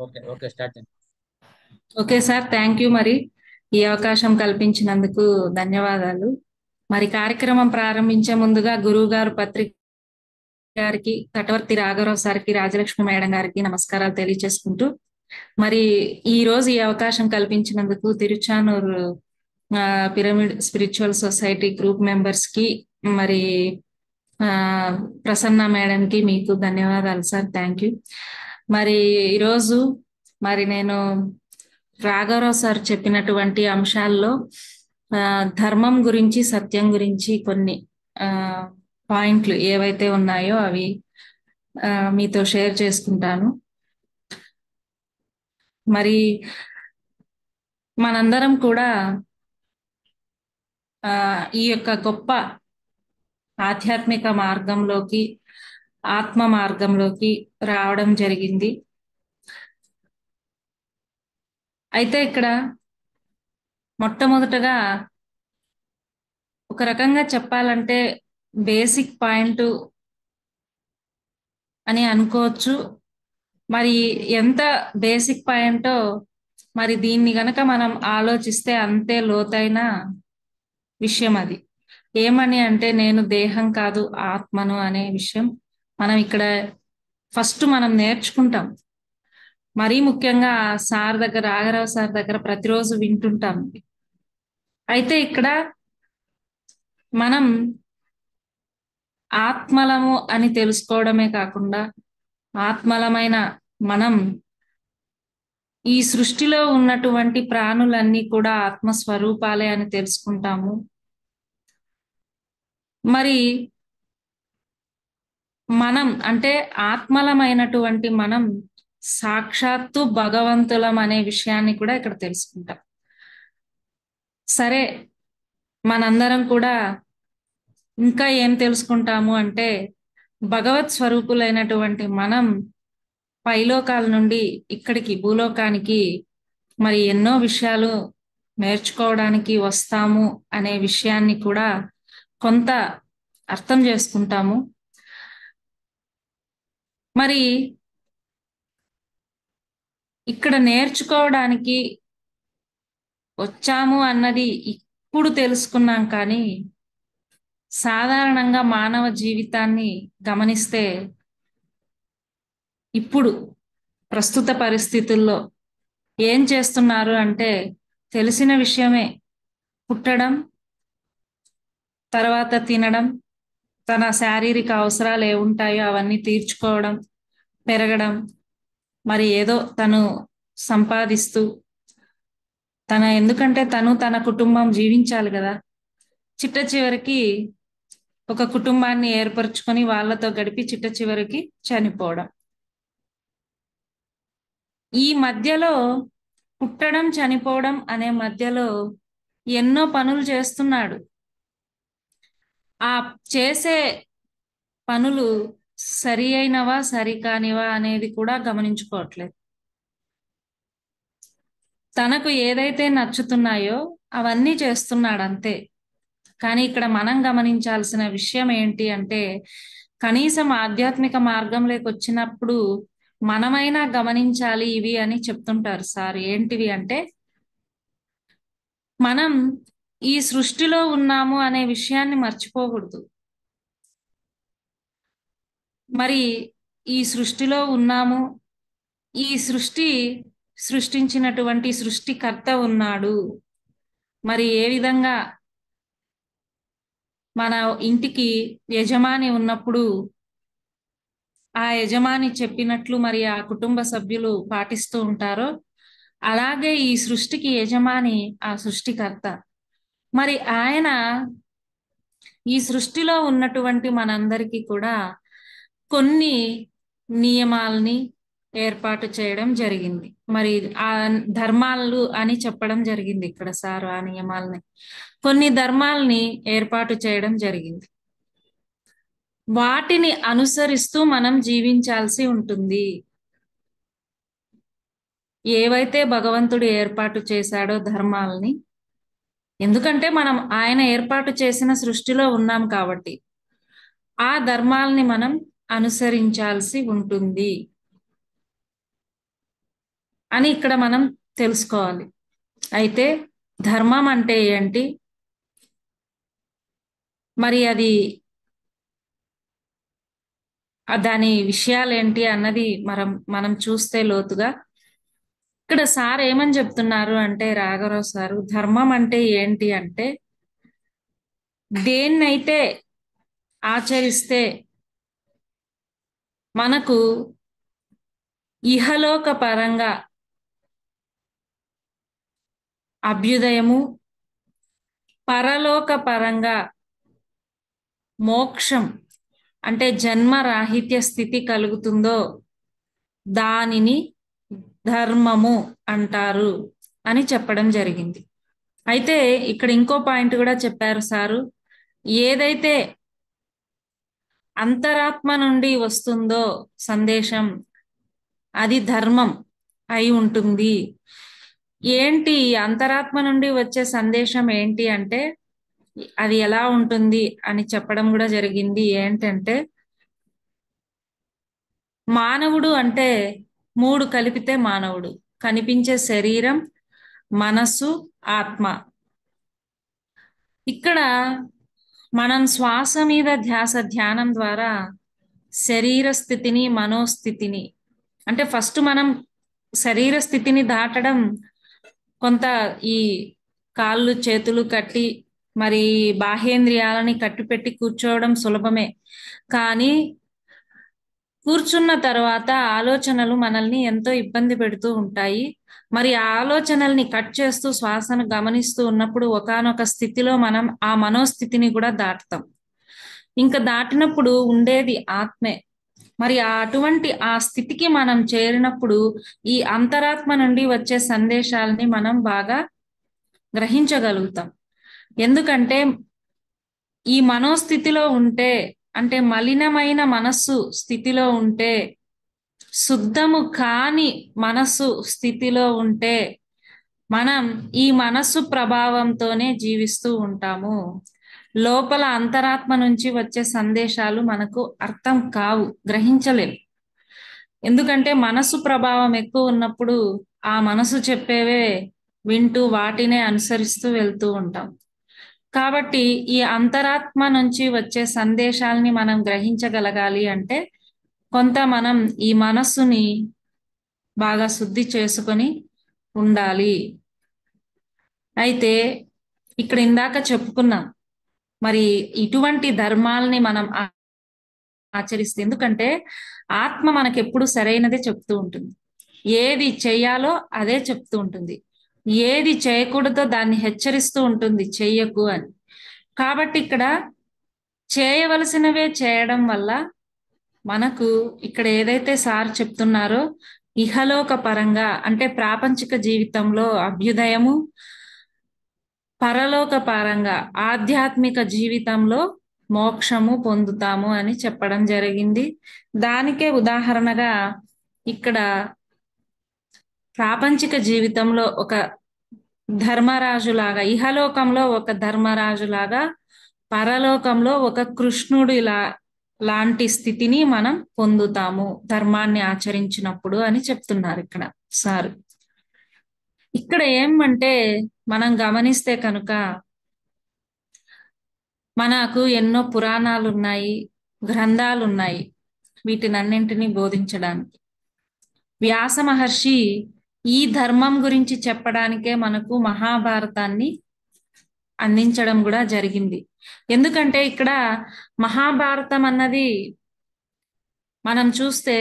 Okay okay start చేయండి. Okay sir, thank you. మరి ఈ అవకాశం కల్పించినందుకు ధన్యవాదాలు. మరి కార్యక్రమం ప్రారంభించే ముందుగా గురువు గారు పత్రిక గారికి, కటవర్తి రాఘవరావు సార్కి, రాజలక్ష్మి మేడం గారికి నమస్కారాలు తెలియజేసుకుంటూ, మరి ఈ రోజు ఈ అవకాశం కల్పించినందుకు Tiruchanur pyramid spiritual society group members కి, మరి ఆ ప్రసన్న మేడం కి మీకు ధన్యవాదాలు సార్. Thank you. మరి ఈరోజు నేను రాఘవరావు సార్ చెప్పినటువంటి అంశాల్లో ఆ, ధర్మం గురించి, సత్యం గురించి కొన్ని ఆ, పాయింట్లు ఏవైతే ఉన్నాయో అవి మీతో షేర్ చేసుకుంటాను. మరి మనందరం కూడా ఆ, ఈ యొక్క గొప్ప ఆధ్యాత్మిక మార్గంలోకి, ఆత్మ మార్గంలోకి రావడం జరిగింది. అయితే ఇక్కడ మొట్టమొదటగా ఒక రకంగా చెప్పాలంటే బేసిక్ పాయింట్ అని అనుకోవచ్చు. మరి ఎంత బేసిక్ పాయింటో, మరి దీన్ని గనక మనం ఆలోచిస్తే అంతే లోతైన విషయం అది. ఏమని అంటే, నేను దేహం కాదు ఆత్మను అనే విషయం మనం ఇక్కడ ఫస్ట్ మనం నేర్చుకుంటాం. మరీ ముఖ్యంగా సార్ దగ్గర, రాఘరావు సార్ దగ్గర ప్రతిరోజు వింటుంటాం. అయితే ఇక్కడ మనం ఆత్మలము అని తెలుసుకోవడమే కాకుండా, ఆత్మలమైన మనం ఈ సృష్టిలో ఉన్నటువంటి ప్రాణులన్నీ కూడా ఆత్మస్వరూపాలే అని తెలుసుకుంటాము. మరి మనం అంటే ఆత్మలమైనటువంటి మనం సాక్షాత్తు భగవంతులం అనే విషయాన్ని కూడా ఇక్కడ తెలుసుకుంటాం. సరే, మనందరం కూడా ఇంకా ఏం తెలుసుకుంటాము అంటే, భగవత్ స్వరూపులైనటువంటి మనం పైలోకాల నుండి ఇక్కడికి భూలోకానికి మరి ఎన్నో విషయాలు నేర్చుకోవడానికి వస్తాము అనే విషయాన్ని కూడా కొంత అర్థం చేసుకుంటాము. మరి ఇక్కడ నేర్చుకోవడానికి వచ్చాము అన్నది ఇప్పుడు తెలుసుకున్నాం, కానీ సాధారణంగా మానవ జీవితాన్ని గమనిస్తే ఇప్పుడు ప్రస్తుత పరిస్థితుల్లో ఏం చేస్తున్నారు అంటే, తెలిసిన విషయమే, పుట్టడం, తర్వాత తినడం, తన శారీరక అవసరాలు ఏముంటాయో అవన్నీ తీర్చుకోవడం, పెరగడం, మరి ఏదో తను సంపాదిస్తూ ఎందుకంటే తను తన కుటుంబం జీవించాలి కదా, చిట్ట చివరికి ఒక కుటుంబాన్ని ఏర్పరచుకొని వాళ్ళతో గడిపి చిట్ట చివరికి చనిపోవడం. ఈ మధ్యలో పుట్టడం, చనిపోవడం అనే మధ్యలో ఎన్నో పనులు చేస్తున్నాడు. ఆ చేసే పనులు సరి అయినవా సరికానివా అనేది కూడా గమనించుకోవట్లేదు. తనకు ఏదైతే నచ్చుతున్నాయో అవన్నీ చేస్తున్నాడు అంతే. కానీ ఇక్కడ మనం గమనించాల్సిన విషయం ఏంటి అంటే, కనీసం ఆధ్యాత్మిక మార్గంలోకి వచ్చినప్పుడు మనమైనా గమనించాలి ఇవి అని చెప్తుంటారు సార్. ఏంటివి అంటే, మనం ఈ సృష్టిలో ఉన్నాము అనే విషయాన్ని మర్చిపోకూడదు. మరి ఈ సృష్టిలో ఉన్నాము, ఈ సృష్టించినటువంటి సృష్టికర్త ఉన్నాడు. మరి ఏ విధంగా మన ఇంటికి యజమాని ఉన్నప్పుడు ఆ యజమాని చెప్పినట్లు మరి ఆ కుటుంబ సభ్యులు పాటిస్తూ ఉంటారో, అలాగే ఈ సృష్టికి యజమాని ఆ సృష్టికర్త. మరి ఆయన ఈ సృష్టిలో ఉన్నటువంటి మనందరికీ కూడా కొన్ని నియమాల్ని ఏర్పాటు చేయడం జరిగింది. మరి ఆ ధర్మాలు అని చెప్పడం జరిగింది ఇక్కడ సార్. ఆ నియమాల్ని, కొన్ని ధర్మాల్ని ఏర్పాటు చేయడం జరిగింది. వాటిని అనుసరిస్తూ మనం జీవించాల్సి ఉంటుంది. ఏవైతే భగవంతుడు ఏర్పాటు చేశాడో ధర్మాల్ని, ఎందుకంటే మనం ఆయన ఏర్పాటు చేసిన సృష్టిలో ఉన్నాం కాబట్టి ఆ ధర్మాల్ని మనం అనుసరించాల్సి ఉంటుంది. అని ఇక్కడ మనం తెలుసుకోవాలి. అయితే ధర్మం అంటే ఏంటి, మరి అది దాని విషయాలు ఏంటి అన్నది మనం చూస్తే లోతుగా ఇక్కడ సార్ ఏమని చెప్తున్నారు అంటే, రాఘవరావు సారు ధర్మం అంటే ఏంటి అంటే, దేన్నైతే ఆచరిస్తే మనకు ఇహలోక పరంగా అభ్యుదయము, పరలోక పరంగా మోక్షం అంటే జన్మ రాహిత్య స్థితి కలుగుతుందో దానిని ధర్మము అంటారు అని చెప్పడం జరిగింది. అయితే ఇక్కడ ఇంకో పాయింట్ కూడా చెప్పారు సారు, ఏదైతే అంతరాత్మ నుండి వస్తుందో సందేశం అది ధర్మం అయి ఉంటుంది. ఏంటి అంతరాత్మ నుండి వచ్చే సందేశం ఏంటి అంటే అది ఎలా ఉంటుంది అని చెప్పడం కూడా జరిగింది. ఏంటంటే మానవుడు అంటే 3 కలిపితే మానవుడు: కనిపించే శరీరం, మనస్సు, ఆత్మ. ఇక్కడ మనం శ్వాస మీద ధ్యానం ద్వారా శరీర స్థితిని, మనోస్థితిని, అంటే ఫస్ట్ మనం శరీర స్థితిని దాటడం కొంత ఈ కాళ్ళు చేతులు కట్టి మరి బాహ్యేంద్రియాలని కట్టిపెట్టి కూర్చోవడం సులభమే. కానీ కూర్చున్న తర్వాత ఆలోచనలు మనల్ని ఎంతో ఇబ్బంది పెడుతూ ఉంటాయి. మరి ఆ ఆలోచనల్ని కట్ చేస్తూ శ్వాసను గమనిస్తూ ఉన్నప్పుడు ఒకానొక స్థితిలో మనం ఆ మనోస్థితిని కూడా దాటుతాం. ఇంకా దాటినప్పుడు ఉండేది ఆత్మే. మరి అటువంటి ఆ స్థితికి మనం చేరినప్పుడు ఈ అంతరాత్మ నుండి వచ్చే సందేశాలని మనం బాగా గ్రహించగలుగుతాం. ఎందుకంటే ఈ మనోస్థితిలో ఉంటే, అంటే మలినమైన మనస్సు స్థితిలో ఉంటే, శుద్ధము కాని మనస్సు స్థితిలో ఉంటే మనం ఈ మనస్సు ప్రభావంతోనే జీవిస్తూ ఉంటాము. లోపల అంతరాత్మ నుంచి వచ్చే సందేశాలు మనకు అర్థం కావు, గ్రహించలేం. ఎందుకంటే మనస్సు ప్రభావం ఎక్కువ ఉన్నప్పుడు ఆ మనసు చెప్పేవే వింటూ వాటినే అనుసరిస్తూ వెళ్తూ ఉంటాం. కాబట్టి ఈ అంతరాత్మ నుంచి వచ్చే సందేశాల్ని మనం గ్రహించగలగాలి అంటే కొంత మనం ఈ మనస్సుని బాగా శుద్ధి చేసుకొని ఉండాలి. అయితే ఇక్కడ ఇందాక చెప్పుకున్నాం, మరి ఇటువంటి ధర్మాల్ని మనం ఆచరిస్తే, ఎందుకంటే ఆత్మ మనకెప్పుడు సరైనదే చెప్తూ ఉంటుంది. ఏది చెయ్యాలో అదే చెప్తూ ఉంటుంది, ఏది చేయకూడదో దాన్ని హెచ్చరిస్తూ ఉంటుంది, చెయ్యకు అని. కాబట్టి ఇక్కడ చేయవలసినవే చేయడం వల్ల మనకు ఇక్కడ ఏదైతే సార్ చెప్తున్నారో ఇహలోక పరంగా అంటే ప్రాపంచిక జీవితంలో అభ్యుదయము, పరలోక పరంగా ఆధ్యాత్మిక జీవితంలో మోక్షము పొందుతాము అని చెప్పడం జరిగింది. దానికే ఉదాహరణగా ఇక్కడ ప్రాపంచిక జీవితంలో ఒక ధర్మరాజులాగా, ఇహలోకంలో ఒక ధర్మరాజులాగా, పరలోకంలో ఒక కృష్ణుడు లాంటి స్థితిని మనం పొందుతాము ధర్మాన్ని ఆచరించినప్పుడు అని చెప్తున్నారు ఇక్కడ సార్. ఇక్కడ ఏమంటే మనం గమనిస్తే కనుక మనకు ఎన్నో పురాణాలు ఉన్నాయి, గ్రంథాలు ఉన్నాయి వీటినన్నింటినీ బోధించడానికి. వ్యాస మహర్షి ఈ ధర్మం గురించి చెప్పడానికే మనకు మహాభారతాన్ని అందించడం కూడా జరిగింది. ఎందుకంటే ఇక్కడ మహాభారతం అన్నది మనం చూస్తే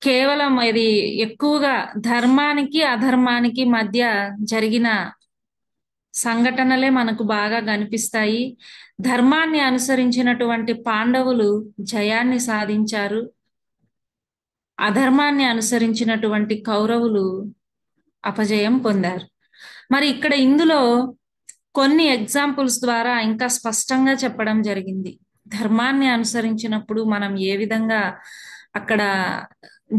కేవలం ఇది ఎక్కువగా ధర్మానికి అధర్మానికి మధ్య జరిగిన సంఘటనలే మనకు బాగా కనిపిస్తాయి. ధర్మాన్ని అనుసరించినటువంటి పాండవులు జయాన్ని సాధించారు, అధర్మాన్ని అనుసరించినటువంటి కౌరవులు అపజయం పొందారు. మరి ఇక్కడ ఇందులో కొన్ని ఎగ్జాంపుల్స్ ద్వారా ఇంకా స్పష్టంగా చెప్పడం జరిగింది. ధర్మాన్ని అనుసరించినప్పుడు మనం ఏ విధంగా అక్కడ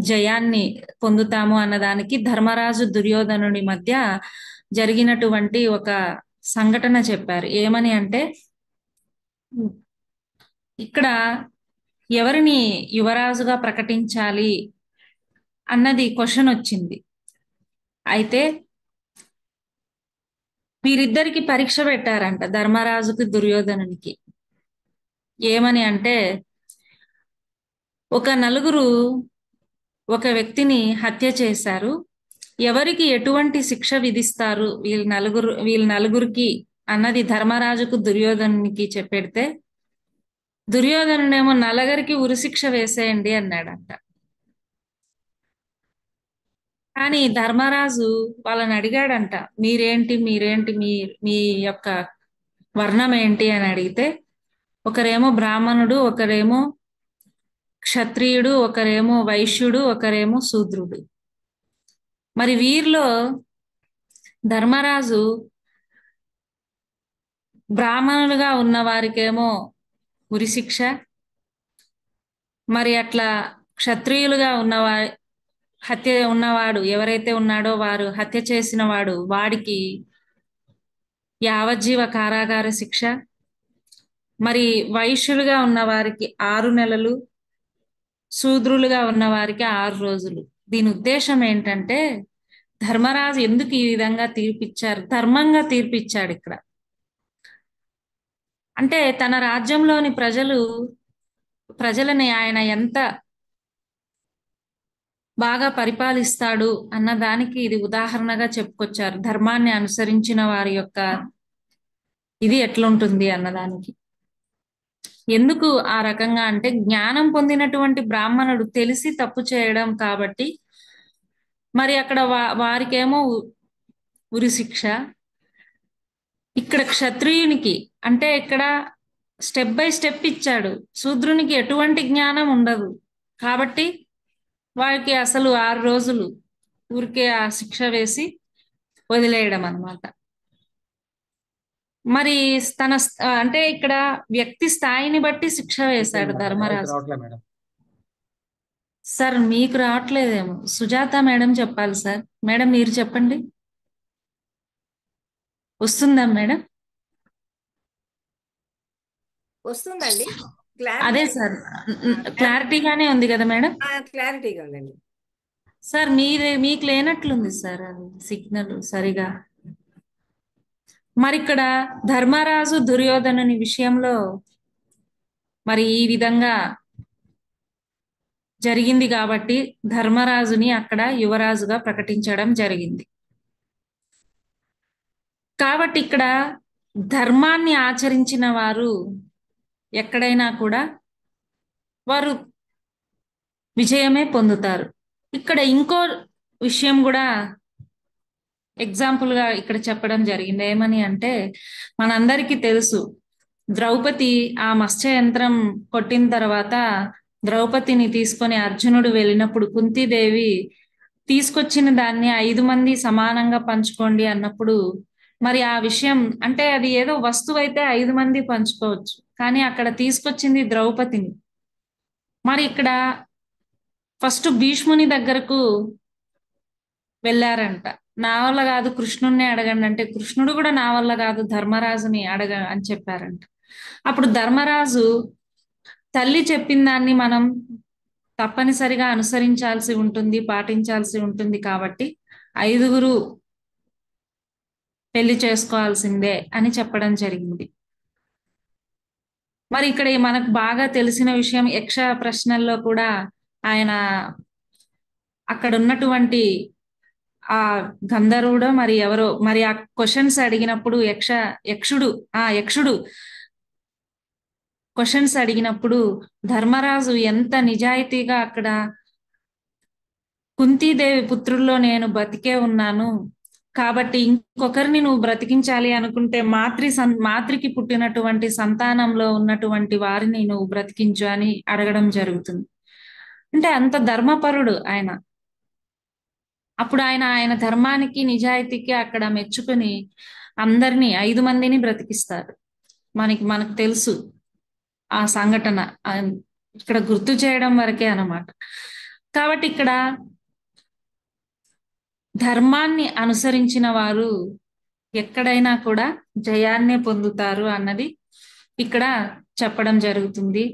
జయాన్ని పొందుతాము అన్నదానికి ధర్మరాజు దుర్యోధనుడి మధ్య జరిగినటువంటి ఒక సంఘటన చెప్పారు. ఏమని అంటే ఇక్కడ ఎవరిని యువరాజుగా ప్రకటించాలి అన్నది క్వశ్చన్ వచ్చింది. అయితే వీరిద్దరికి పరీక్ష పెట్టారంట, ధర్మరాజుకి దుర్యోధనునికి. ఏమని అంటే, ఒక నలుగురు ఒక వ్యక్తిని హత్య చేశారు, ఎవరికి ఎటువంటి శిక్ష విధిస్తారు వీళ్ళ నలుగురికి అన్నది ధర్మరాజుకు దుర్యోధనునికి చెప్పెడితే, దుర్యోధనుడేమో నలుగురికి ఉరిశిక్ష వేసేయండి అన్నాడంట. కానీ ధర్మరాజు వాళ్ళని అడిగాడంట, మీరేంటి మీ మీ యొక్క వర్ణం ఏంటి అని అడిగితే, ఒకరేమో బ్రాహ్మణుడు, ఒకరేమో క్షత్రియుడు, ఒకరేమో వైశ్యుడు, ఒకరేమో శూద్రుడు. మరి వీరిలో ధర్మరాజు బ్రాహ్మణులుగా ఉన్న వారికేమో ఉరిశిక్ష, మరి అట్లా క్షత్రియులుగా హత్య ఉన్నవాడు ఎవరైతే ఉన్నాడో, వారు హత్య చేసిన వాడికి యావజ్జీవ కారాగార శిక్ష, మరి వైశ్యులుగా ఉన్న వారికి 6 నెలలు, శూద్రులుగా ఉన్న వారికి 6 రోజులు. దీని ఉద్దేశం ఏంటంటే, ధర్మరాజు ఎందుకు ఈ విధంగా తీర్పిచ్చారు, ధర్మంగా తీర్పిచ్చాడు ఇక్కడ. అంటే తన రాజ్యంలోని ప్రజలని ఆయన ఎంత బాగా పరిపాలిస్తాడు అన్న దానికి ఇది ఉదాహరణగా చెప్పుకొచ్చారు. ధర్మాన్ని అనుసరించిన వారి యొక్క ఇది ఎట్లుంటుంది అన్నదానికి. ఎందుకు ఆ రకంగా అంటే, జ్ఞానం పొందినటువంటి బ్రాహ్మణుడు తెలిసి తప్పు చేయడం కాబట్టి మరి అక్కడ వారికేమో ఉరిశిక్ష. ఇక్కడ క్షత్రియునికి అంటే ఇక్కడ స్టెప్ బై స్టెప్ ఇచ్చాడు, శూద్రునికి ఎటువంటి జ్ఞానం ఉండదు కాబట్టి వారికి అసలు 6 రోజులు ఊరికే ఆ శిక్ష వేసి వదిలేయడం అన్నమాట. మరి అంటే ఇక్కడ వ్యక్తి స్థాయిని బట్టి శిక్ష వేశాడు ధర్మరాజు. సార్ మీకు రావట్లేదేమో, సుజాత మేడం చెప్పాలి సార్. మేడం మీరు చెప్పండి, వస్తుందా మేడం? వస్తుందండి. అదే సార్, క్లారిటీగానే ఉంది కదా మేడం? క్లారిటీగా ఉందండి సార్. మీకు లేనట్లుంది సార్ అది సిగ్నల్ సరిగా. మరి ఇక్కడ ధర్మరాజు దుర్యోధనుని విషయంలో మరి ఈ విధంగా జరిగింది కాబట్టి ధర్మరాజుని అక్కడ యువరాజుగా ప్రకటించడం జరిగింది. కాబట్టి ఇక్కడ ధర్మాన్ని ఆచరించిన వారు ఎక్కడైనా కూడా వారు విజయమే పొందుతారు. ఇక్కడ ఇంకో విషయం కూడా ఎగ్జాంపుల్ గా ఇక్కడ చెప్పడం జరిగింది. ఏమని అంటే, మనందరికీ తెలుసు, ద్రౌపది ఆ మత్స్య యంత్రం కొట్టిన తర్వాత ద్రౌపదిని తీసుకొని అర్జునుడు వెళ్ళినప్పుడు కుంతీదేవి తీసుకొచ్చిన దాన్ని 5 మంది సమానంగా పంచుకోండి అన్నప్పుడు, మరి ఆ విషయం అంటే అది ఏదో వస్తువు అయితే 5 మంది పంచుకోవచ్చు, కానీ అక్కడ తీసుకొచ్చింది ద్రౌపదిని. మరి ఇక్కడ ఫస్ట్ భీష్ముని దగ్గరకు వెళ్ళారంట, నా వల్ల కాదు కృష్ణుణ్ణి అడగండి అంటే, కృష్ణుడు కూడా నా వల్ల కాదు ధర్మరాజుని అడగ అని చెప్పారంట. అప్పుడు ధర్మరాజు, తల్లి చెప్పిన దాన్ని మనం తప్పనిసరిగా అనుసరించాల్సి ఉంటుంది, పాటించాల్సి ఉంటుంది కాబట్టి 5గురు పెళ్లి చేసుకోవాల్సిందే అని చెప్పడం జరిగింది. మరి ఇక్కడ మనకు బాగా తెలిసిన విషయం, యక్ష ప్రశ్నల్లో కూడా ఆయన అక్కడ ఉన్నటువంటి ఆ గంధర్వుడు మరి ఎవరో మరి ఆ క్వశ్చన్స్ అడిగినప్పుడు యక్షుడు క్వశ్చన్స్ అడిగినప్పుడు ధర్మరాజు ఎంత నిజాయితీగా అక్కడ, కుంతీదేవి పుత్రుల్లో నేను బతికే ఉన్నాను కాబట్టి ఇంకొకరిని నువ్వు బ్రతికించాలి అనుకుంటే మాతృకి పుట్టినటువంటి సంతానంలో ఉన్నటువంటి వారిని నువ్వు బ్రతికించు అని అడగడం జరుగుతుంది. అంటే అంత ధర్మపరుడు ఆయన. అప్పుడు ఆయన ధర్మానికి నిజాయితీకి అక్కడ మెచ్చుకొని అందరినీ 5 మందిని బ్రతికిస్తారు. మనకు తెలుసు ఆ సంఘటన, ఇక్కడ గుర్తు చేయడం వరకే అన్నమాట. కాబట్టి ఇక్కడ ధర్మాన్ని అనుసరించిన వారు ఎక్కడైనా కూడా జయాన్నే పొందుతారు అన్నది ఇక్కడ చెప్పడం జరుగుతుంది.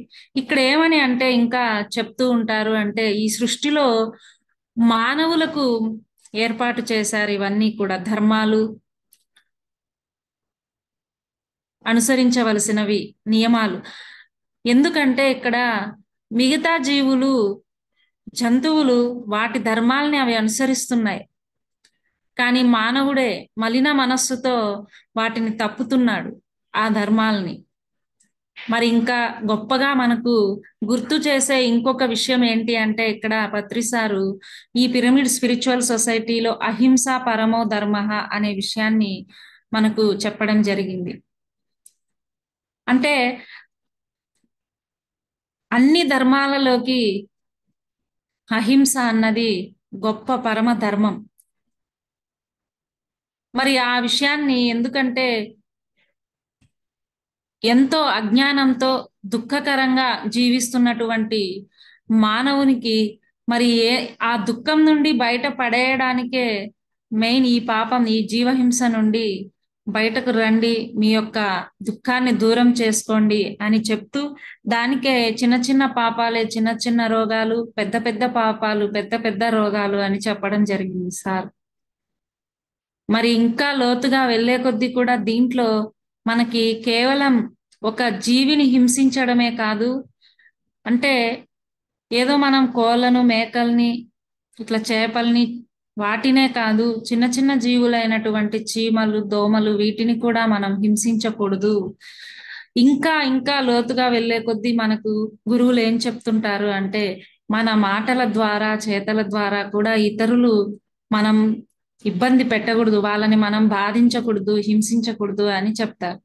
ఇక్కడ ఏమని అంటే ఇంకా చెప్తూ ఉంటారు అంటే, ఈ సృష్టిలో మానవులకు ఏర్పాటు చేశారు ఇవన్నీ కూడా ధర్మాలు, అనుసరించవలసినవి, నియమాలు. ఎందుకంటే ఇక్కడ మిగతా జీవులు, జంతువులు వాటి ధర్మాల్ని అవి అనుసరిస్తున్నాయి. కానీ మానవుడే మలిన మనస్సుతో వాటిని తప్పుతున్నాడు, ఆ ధర్మాల్ని. మరి ఇంకా గొప్పగా మనకు గుర్తు చేసే ఇంకొక విషయం ఏంటి అంటే, ఇక్కడ పత్రిసారు ఈ పిరమిడ్ స్పిరిచువల్ సొసైటీలో అహింస పరమో ధర్మ అనే విషయాన్ని మనకు చెప్పడం జరిగింది. అంటే అన్ని ధర్మాలలోకి అహింస అన్నది గొప్ప పరమ ధర్మం. మరి ఆ విషయాన్ని ఎందుకంటే ఎంతో అజ్ఞానంతో దుఃఖకరంగా జీవిస్తున్నటువంటి మానవునికి మరి ఆ దుఃఖం నుండి బయట పడేయడానికే మెయిన్ ఈ పాపం, ఈ జీవహింస నుండి బయటకు రండి, మీ యొక్క దుఃఖాన్ని దూరం చేసుకోండి అని చెప్తూ, దానికే చిన్న చిన్న పాపాలే చిన్న చిన్న రోగాలు, పెద్ద పెద్ద పాపాలు పెద్ద పెద్ద రోగాలు అని చెప్పడం జరిగింది సార్. మరి ఇంకా లోతుగా వెళ్లే కొద్దీ కూడా దీంట్లో మనకి కేవలం ఒక జీవిని హింసించడమే కాదు, అంటే ఏదో మనం కోళ్ళను, మేకల్ని, ఇట్లా చేపల్ని, వాటినే కాదు, చిన్న చిన్న జీవులైనటువంటి చీమలు, దోమలు, వీటిని కూడా మనం హింసించకూడదు. ఇంకా ఇంకా లోతుగా వెళ్లే కొద్దీ మనకు గురువులు ఏం చెప్తుంటారు అంటే, మన మాటల ద్వారా, చేతల ద్వారా కూడా ఇతరులు మనం ఇబ్బంది పెట్టకూడదు, వాళ్ళని మనం బాధించకూడదు, హింసించకూడదు అని చెప్తారు.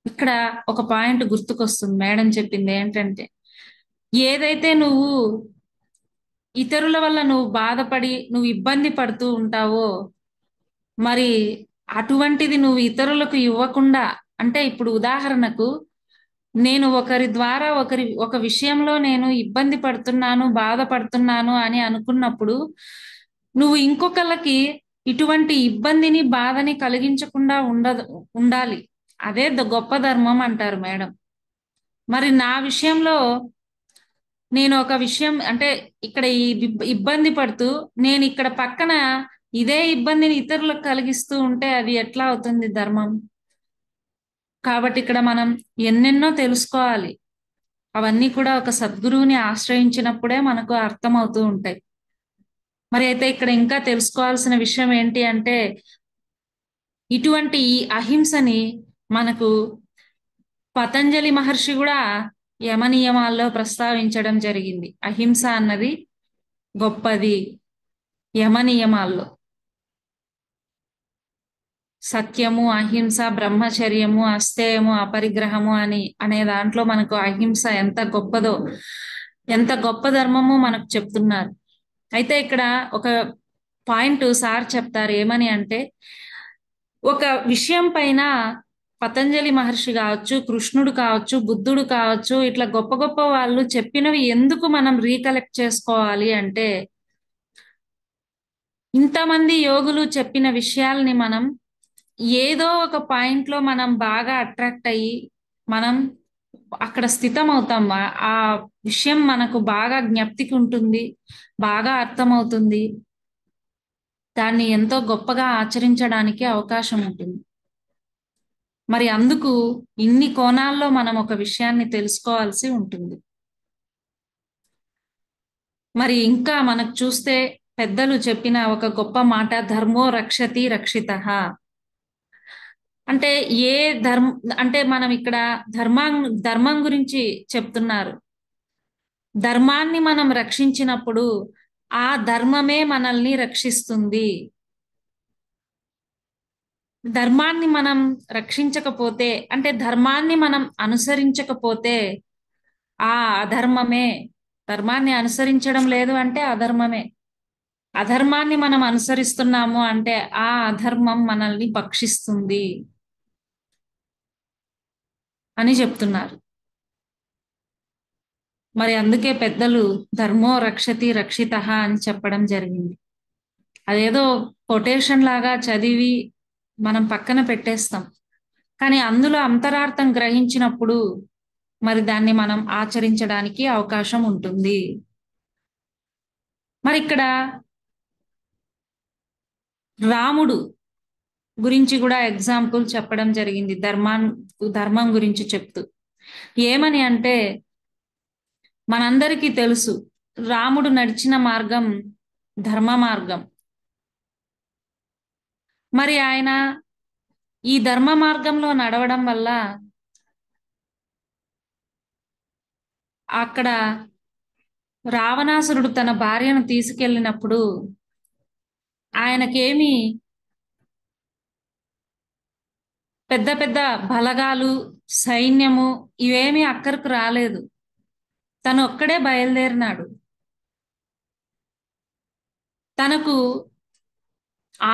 ఇక్కడ ఒక పాయింట్ గుర్తుకొస్తుంది మేడం చెప్పింది ఏంటంటే, ఏదైతే నువ్వు ఇతరుల వల్ల నువ్వు బాధపడి నువ్వు ఇబ్బంది పడుతూ ఉంటావో, మరి అటువంటిది నువ్వు ఇతరులకు ఇవ్వకుండా, అంటే ఇప్పుడు ఉదాహరణకు నేను ఒకరి ద్వారా ఒక విషయంలో నేను ఇబ్బంది పడుతున్నాను, బాధపడుతున్నాను అని అనుకున్నప్పుడు నువ్వు ఇంకొకళ్ళకి ఇటువంటి ఇబ్బందిని, బాధని కలిగించకుండా ఉండాలి. అదే గొప్ప ధర్మం అంటారు మేడం. మరి నా విషయంలో నేను ఒక విషయం అంటే ఇక్కడ ఈ ఇబ్బంది పడుతూ నేను ఇక్కడ పక్కన ఇదే ఇబ్బందిని ఇతరులకు కలిగిస్తూ ఉంటే అది ఎట్లా అవుతుంది ధర్మం? కాబట్టి ఇక్కడ మనం ఎన్నెన్నో తెలుసుకోవాలి. అవన్నీ కూడా ఒక సద్గురువుని ఆశ్రయించినప్పుడే మనకు అర్థమవుతూ ఉంటాయి. మరి అయితే ఇక్కడ ఇంకా తెలుసుకోవాల్సిన విషయం ఏంటి అంటే, ఇటువంటి ఈ అహింసని మనకు పతంజలి మహర్షి కూడా యమ నియమాల్లో ప్రస్తావించడం జరిగింది. అహింస అన్నది గొప్పది. యమ నియమాల్లో సత్యము, అహింస, బ్రహ్మచర్యము, అస్తేయము, అపరిగ్రహము అనే దాంట్లో మనకు అహింస ఎంత గొప్పదో, ఎంత గొప్ప ధర్మమో మనకు చెప్తున్నారు. అయితే ఇక్కడ ఒక పాయింట్ సార్ చెప్తారు ఏమని అంటే, ఒక విషయం పైన పతంజలి మహర్షి కావచ్చు, కృష్ణుడు కావచ్చు, బుద్ధుడు కావచ్చు, ఇట్లా గొప్ప గొప్ప వాళ్ళు చెప్పినవి ఎందుకు మనం రీకలెక్ట్ చేసుకోవాలి అంటే, ఇంతమంది యోగులు చెప్పిన విషయాల్ని మనం ఏదో ఒక పాయింట్ లో మనం బాగా అట్రాక్ట్ అయ్యి మనం అక్కడ స్థితం అవుతాం. ఆ విషయం మనకు బాగా జ్ఞప్తికి ఉంటుంది, బాగా అర్థమవుతుంది, దాన్ని ఎంతో గొప్పగా ఆచరించడానికి అవకాశం ఉంటుంది. మరి అందుకు ఇన్ని కోణాల్లో మనం ఒక విషయాన్ని తెలుసుకోవాల్సి ఉంటుంది. మరి ఇంకా మనకు చూస్తే పెద్దలు చెప్పిన ఒక గొప్ప మాట, ధర్మో రక్షతి రక్షితః. అంటే ఏ అంటే మనం ఇక్కడ ధర్మం గురించి చెప్తున్నారు. ధర్మాన్ని మనం రక్షించినప్పుడు ఆ ధర్మమే మనల్ని రక్షిస్తుంది. ధర్మాన్ని మనం రక్షించకపోతే, అంటే ధర్మాన్ని మనం అనుసరించకపోతే ఆ అధర్మమే. ధర్మాన్ని అనుసరించడం లేదు అంటే అధర్మమే. అధర్మాన్ని మనం అనుసరిస్తున్నాము అంటే ఆ అధర్మం మనల్ని భక్షిస్తుంది అని చెప్తున్నారు. మరి అందుకే పెద్దలు ధర్మో రక్షతి రక్షితః అని చెప్పడం జరిగింది. అదేదో కొటేషన్ లాగా చదివి మనం పక్కన పెట్టేస్తాం, కానీ అందులో అంతరార్థం గ్రహించినప్పుడు మరి దాన్ని మనం ఆచరించడానికి అవకాశం ఉంటుంది. మరి ఇక్కడ రాముడు గురించి కూడా ఎగ్జాంపుల్ చెప్పడం జరిగింది, ధర్మం గురించి చెప్తూ. ఏమని అంటే, మనందరికీ తెలుసు రాముడు నడిచిన మార్గం ధర్మ మార్గం. మరి ఆయన ఈ ధర్మ మార్గంలో నడవడం వల్ల అక్కడ రావణాసురుడు తన భార్యను తీసుకెళ్ళినప్పుడు ఆయనకేమి పెద్ద పెద్ద బలగాలు, సైన్యము ఇవేమీ అక్కరకు రాలేదు. తను ఒక్కడే బయలుదేరినాడు. తనకు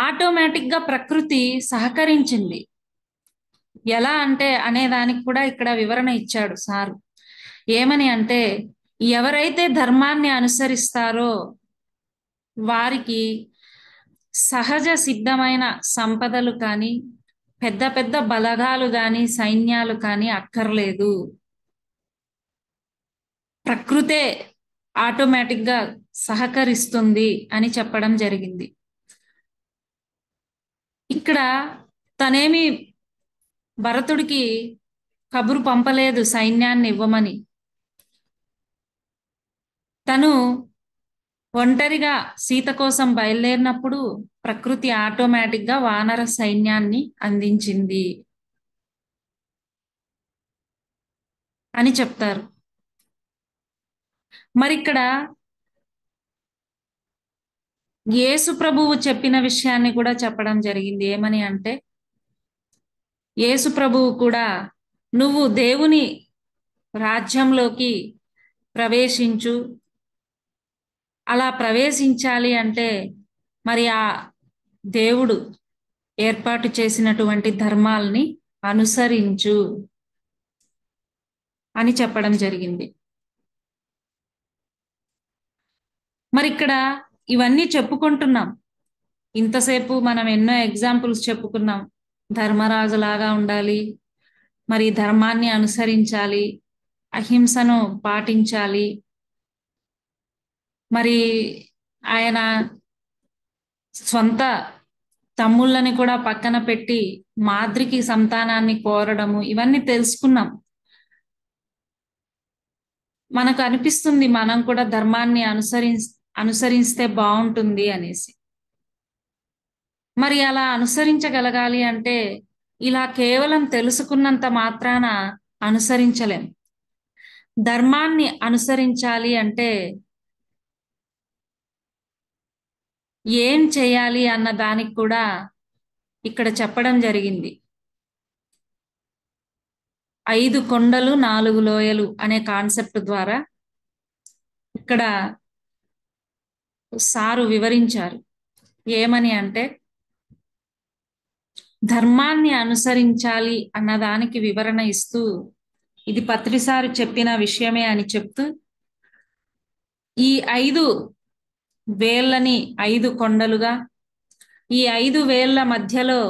ఆటోమేటిక్గా ప్రకృతి సహకరించింది. ఎలా అంటే అనేదానికి కూడా ఇక్కడ వివరణ ఇచ్చాడు సారు. ఏమని అంటే, ఎవరైతే ధర్మాన్ని అనుసరిస్తారో వారికి సహజ సిద్ధమైన సంపదలు కానీ, పెద్ద పెద్ద బలగాలు కానీ, సైన్యాలు కానీ అక్కర్లేదు. ప్రకృతే ఆటోమేటిక్గా సహకరిస్తుంది అని చెప్పడం జరిగింది. ఇక్కడ తనేమి భరతుడికి కబురు పంపలేదు సైన్యాన్ని ఇవ్వమని. తను ఒంటరిగా సీత కోసం బయలుదేరినప్పుడు ప్రకృతి ఆటోమేటిక్గా వానర సైన్యాన్ని అందించింది అని చెప్తారు. మరి ఇక్కడ యేసు ప్రభువు చెప్పిన విషయాన్ని కూడా చెప్పడం జరిగింది. ఏమని అంటే, యేసు ప్రభువు కూడా నువ్వు దేవుని రాజ్యంలోకి ప్రవేశించు, అలా ప్రవేశించాలి అంటే మరి ఆ దేవుడు ఏర్పాటు చేసినటువంటి ధర్మాల్ని అనుసరించు అని చెప్పడం జరిగింది. మరి ఇక్కడ ఇవన్నీ చెప్పుకుంటున్నాం. ఇంతసేపు మనం ఎన్నో ఎగ్జాంపుల్స్ చెప్పుకున్నాం. ధర్మరాజులాగా ఉండాలి, మరి ధర్మాన్ని అనుసరించాలి, అహింసను పాటించాలి. మరి ఆయన స్వంత తమ్ముళ్ళని కూడా పక్కన పెట్టి మాద్రికి సంతానాన్ని కోరడము, ఇవన్నీ తెలుసుకున్నాం. మనకు అనిపిస్తుంది మనం కూడా ధర్మాన్ని అనుసరిస్తే బాగుంటుంది అనేసి. మరి అలా అనుసరించగలగాలి అంటే ఇలా కేవలం తెలుసుకున్నంత మాత్రాన అనుసరించలేం. ధర్మాన్ని అనుసరించాలి అంటే ఏం చేయాలి అన్న దానికి కూడా ఇక్కడ చెప్పడం జరిగింది. 5 కొండలు 4 లోయలు అనే కాన్సెప్ట్ ద్వారా ఇక్కడ సారు వివరించారు. ఏమని అంటే, ధర్మాన్ని అనుసరించాలి అన్నదానికి వివరణ ఇస్తూ, ఇది పత్రిసారు చెప్పిన విషయమే అని చెప్తూ, ఈ 5 వేళ్ళని 5 కొండలుగా, ఈ 5 వేళ్ళ మధ్యలో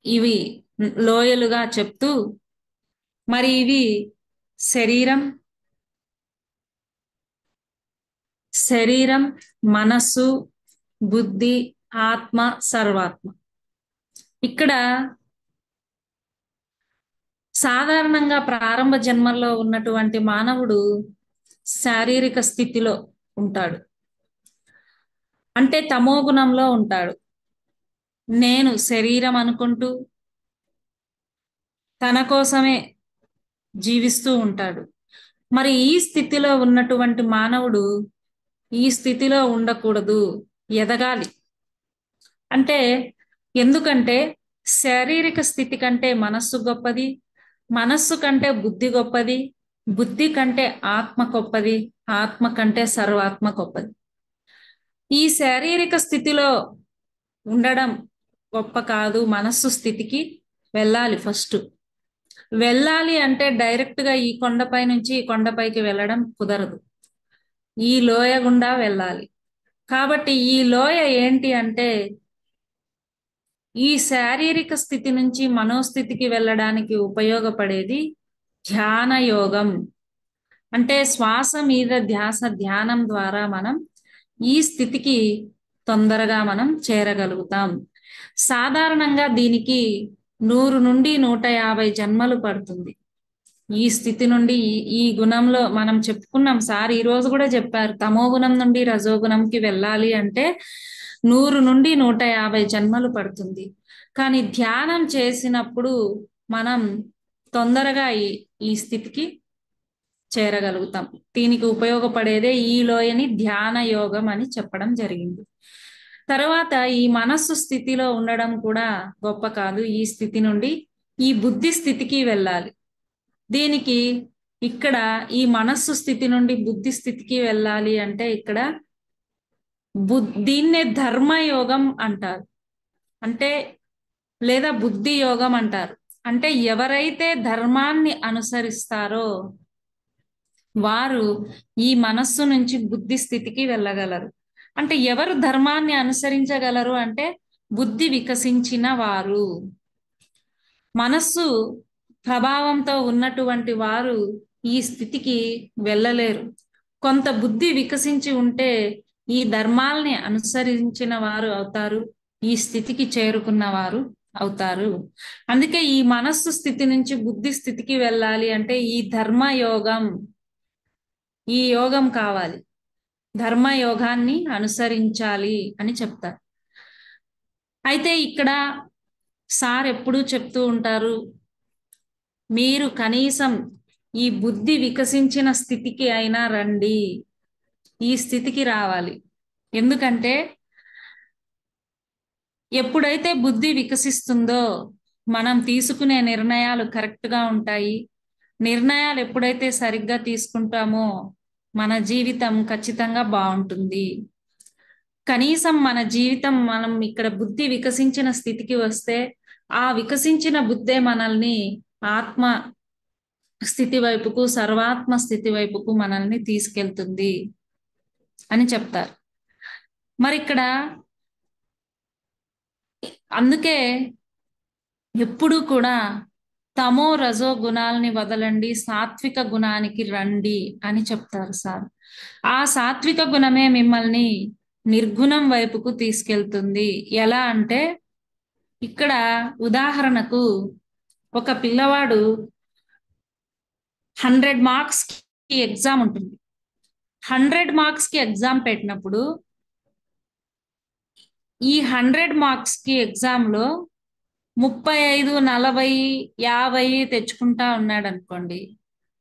ఇవి లోయలుగా చెప్తూ, మరి ఇవి శరీరం, మనస్సు, బుద్ధి, ఆత్మ, సర్వాత్మ. ఇక్కడ సాధారణంగా ప్రారంభ జన్మల్లో ఉన్నటువంటి మానవుడు శారీరక స్థితిలో ఉంటాడు, అంటే తమోగుణంలో ఉంటాడు. నేను శరీరం అనుకుంటూ తన కోసమే జీవిస్తూ ఉంటాడు. మరి ఈ స్థితిలో ఉన్నటువంటి మానవుడు ఈ స్థితిలో ఉండకూడదు, ఎదగాలి. అంటే ఎందుకంటే శారీరక స్థితి కంటే మనస్సు గొప్పది, మనస్సు కంటే బుద్ధి గొప్పది, బుద్ధి కంటే ఆత్మ గొప్పది, ఆత్మ కంటే సర్వాత్మ గొప్పది. ఈ శారీరక స్థితిలో ఉండడం గొప్ప కాదు, మనస్సు స్థితికి వెళ్ళాలి. ఫస్ట్ వెళ్ళాలి అంటే డైరెక్ట్గా ఈ కొండపై నుంచి ఈ కొండపైకి వెళ్ళడం కుదరదు, ఈ లోయ గుండా వెళ్ళాలి. కాబట్టి ఈ లోయ ఏంటి అంటే, ఈ శారీరక స్థితి నుంచి మనోస్థితికి వెళ్ళడానికి ఉపయోగపడేది ధ్యాన యోగం. అంటే శ్వాస మీద ధ్యానం ద్వారా మనం ఈ స్థితికి తొందరగా మనం చేరగలుగుతాం. సాధారణంగా దీనికి 100 నుండి 150 జన్మలు పడుతుంది. ఈ స్థితి నుండి ఈ గుణంలో మనం చెప్పుకున్నాం, సార్ ఈ రోజు కూడా చెప్పారు, తమో గుణం నుండి రజోగుణంకి వెళ్ళాలి అంటే 100 నుండి 150 జన్మలు పడుతుంది. కానీ ధ్యానం చేసినప్పుడు మనం తొందరగా ఈ స్థితికి చేరగలుగుతాం. దీనికి ఉపయోగపడేదే ఈ లోయని ధ్యాన యోగం అని చెప్పడం జరిగింది. తర్వాత ఈ మనస్సు స్థితిలో ఉండడం కూడా గొప్ప కాదు. ఈ స్థితి నుండి ఈ బుద్ధి స్థితికి వెళ్ళాలి. దీనికి ఇక్కడ ఈ మనస్సు స్థితి నుండి బుద్ధి స్థితికి వెళ్ళాలి అంటే ఇక్కడ దీన్నే ధర్మయోగం అంటారు, అంటే లేదా బుద్ధి యోగం అంటారు. అంటే ఎవరైతే ధర్మాన్ని అనుసరిస్తారో వారు ఈ మనస్సు నుంచి బుద్ధి స్థితికి వెళ్ళగలరు. అంటే ఎవరు ధర్మాన్ని అనుసరించగలరు అంటే బుద్ధి వికసించిన వారు. మనస్సు ప్రభావంతో ఉన్నటువంటి వారు ఈ స్థితికి వెళ్ళలేరు. కొంత బుద్ధి వికసించి ఉంటే ఈ ధర్మాల్ని అనుసరించిన వారు అవుతారు, ఈ స్థితికి చేరుకున్న వారు అవుతారు. అందుకే ఈ మనస్సు స్థితి నుంచి బుద్ధి స్థితికి వెళ్ళాలి అంటే ఈ ధర్మయోగం, ఈ యోగం కావాలి, ధర్మయోగాన్ని అనుసరించాలి అని చెప్తారు. అయితే ఇక్కడ సార్ ఎప్పుడూ చెప్తూ ఉంటారు, మీరు కనీసం ఈ బుద్ధి వికసించిన స్థితికి అయినా రండి, ఈ స్థితికి రావాలి. ఎందుకంటే ఎప్పుడైతే బుద్ధి వికసిస్తుందో మనం తీసుకునే నిర్ణయాలు కరెక్ట్గా ఉంటాయి. నిర్ణయాలు ఎప్పుడైతే సరిగ్గా తీసుకుంటామో మన జీవితం ఖచ్చితంగా బాగుంటుంది. కనీసం మన జీవితం మనం ఇక్కడ బుద్ధి వికసించిన స్థితికి వస్తే ఆ వికసించిన బుద్ధే మనల్ని ఆత్మ స్థితి వైపుకు, సర్వాత్మ స్థితి వైపుకు మనల్ని తీసుకెళ్తుంది అని చెప్తారు. మరి ఇక్కడ అందుకే ఎప్పుడు కూడా తమో రజో గుణాలని వదలండి, సాత్విక గుణానికి రండి అని చెప్తారు సార్. ఆ సాత్విక గుణమే మిమ్మల్ని నిర్గుణం వైపుకు తీసుకెళ్తుంది. ఎలా అంటే ఇక్కడ ఉదాహరణకు ఒక పిల్లవాడు 100 మార్క్స్ కి ఎగ్జామ్ ఉంటుంది. 100 మార్క్స్ కి ఎగ్జామ్ పెట్టినప్పుడు ఈ 100 మార్క్స్ కి ఎగ్జామ్ లో 35, 40, 50 తెచ్చుకుంటా ఉన్నాడు అనుకోండి,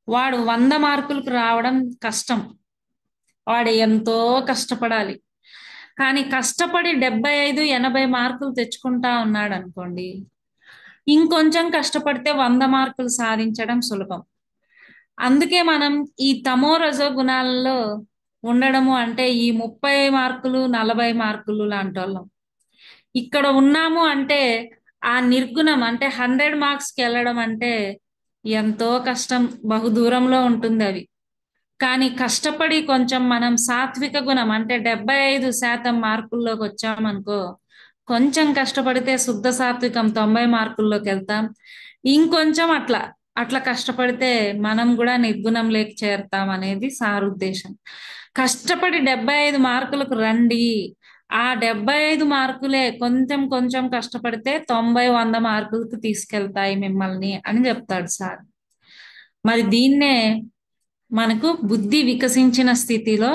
వాడు 100 మార్కులకు రావడం కష్టం. వాడు ఎంతో కష్టపడాలి. కానీ కష్టపడి 75, 80 మార్కులు తెచ్చుకుంటా ఉన్నాడు అనుకోండి, ఇంకొంచెం కష్టపడితే 100 మార్కులు సాధించడం సులభం. అందుకే మనం ఈ తమో రజో గుణాలలో ఉండడము అంటే ఈ 30 మార్కులు 40 మార్కులు లాంటి వాళ్ళం. ఇక్కడ ఉన్నాము అంటే ఆ నిర్గుణం అంటే 100 మార్క్స్కి వెళ్ళడం అంటే ఎంతో కష్టం, బహు దూరంలో ఉంటుంది అవి. కానీ కష్టపడి కొంచెం మనం సాత్విక గుణం అంటే 75% మార్కుల్లోకి వచ్చామనుకో, కొంచెం కష్టపడితే శుద్ధ సాత్వికం 90 మార్కుల్లోకి వెళ్తాం. ఇంకొంచెం అట్లా అట్లా కష్టపడితే మనం కూడా నిర్గుణం లేక చేరుతాం అనేది సార్ ఉద్దేశం. కష్టపడి 75 మార్కులకు రండి, ఆ 75 మార్కులే కొంచెం కొంచెం కష్టపడితే 90, 100 మార్కులకు తీసుకెళ్తాయి మిమ్మల్ని అని చెప్తాడు సార్. మరి దీన్నే మనకు బుద్ధి వికసించిన స్థితిలో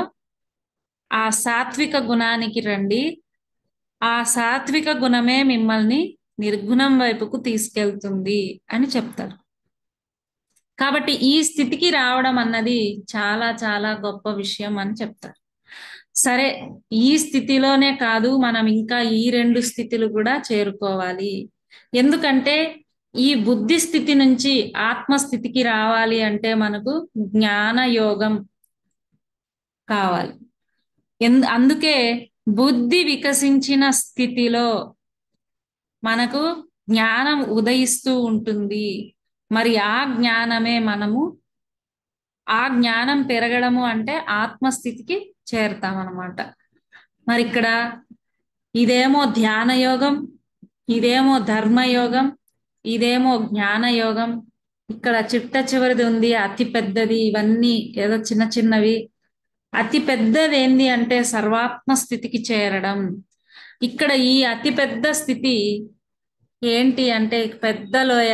ఆ సాత్విక గుణానికి రండి, ఆ సాత్విక గుణమే మిమ్మల్ని నిర్గుణం వైపుకు తీసుకెళ్తుంది అని చెప్తారు. కాబట్టి ఈ స్థితికి రావడం అన్నది చాలా చాలా గొప్ప విషయం అని చెప్తారు. సరే, ఈ స్థితిలోనే కాదు, మనం ఇంకా ఈ 2 స్థితులు కూడా చేరుకోవాలి. ఎందుకంటే ఈ బుద్ధి స్థితి నుంచి ఆత్మస్థితికి రావాలి అంటే మనకు జ్ఞాన యోగం కావాలి. అందుకే బుద్ధి వికసించిన స్థితిలో మనకు జ్ఞానం ఉదయిస్తూ ఉంటుంది. మరి ఆ జ్ఞానమే మనము, ఆ జ్ఞానం పెరగడము అంటే ఆత్మస్థితికి చేరుతామన్నమాట. మరి ఇక్కడ ఇదేమో ధ్యాన యోగం, ఇదేమో ధర్మయోగం, ఇదేమో జ్ఞాన యోగం. ఇక్కడ చిట్ట చివరిది ఉంది అతి పెద్దది, ఇవన్నీ ఏదో చిన్న చిన్నవి. అతి పెద్దది ఏంది అంటే సర్వాత్మ స్థితికి చేరడం. ఇక్కడ ఈ అతి పెద్ద స్థితి ఏంటి అంటే పెద్ద లోయ,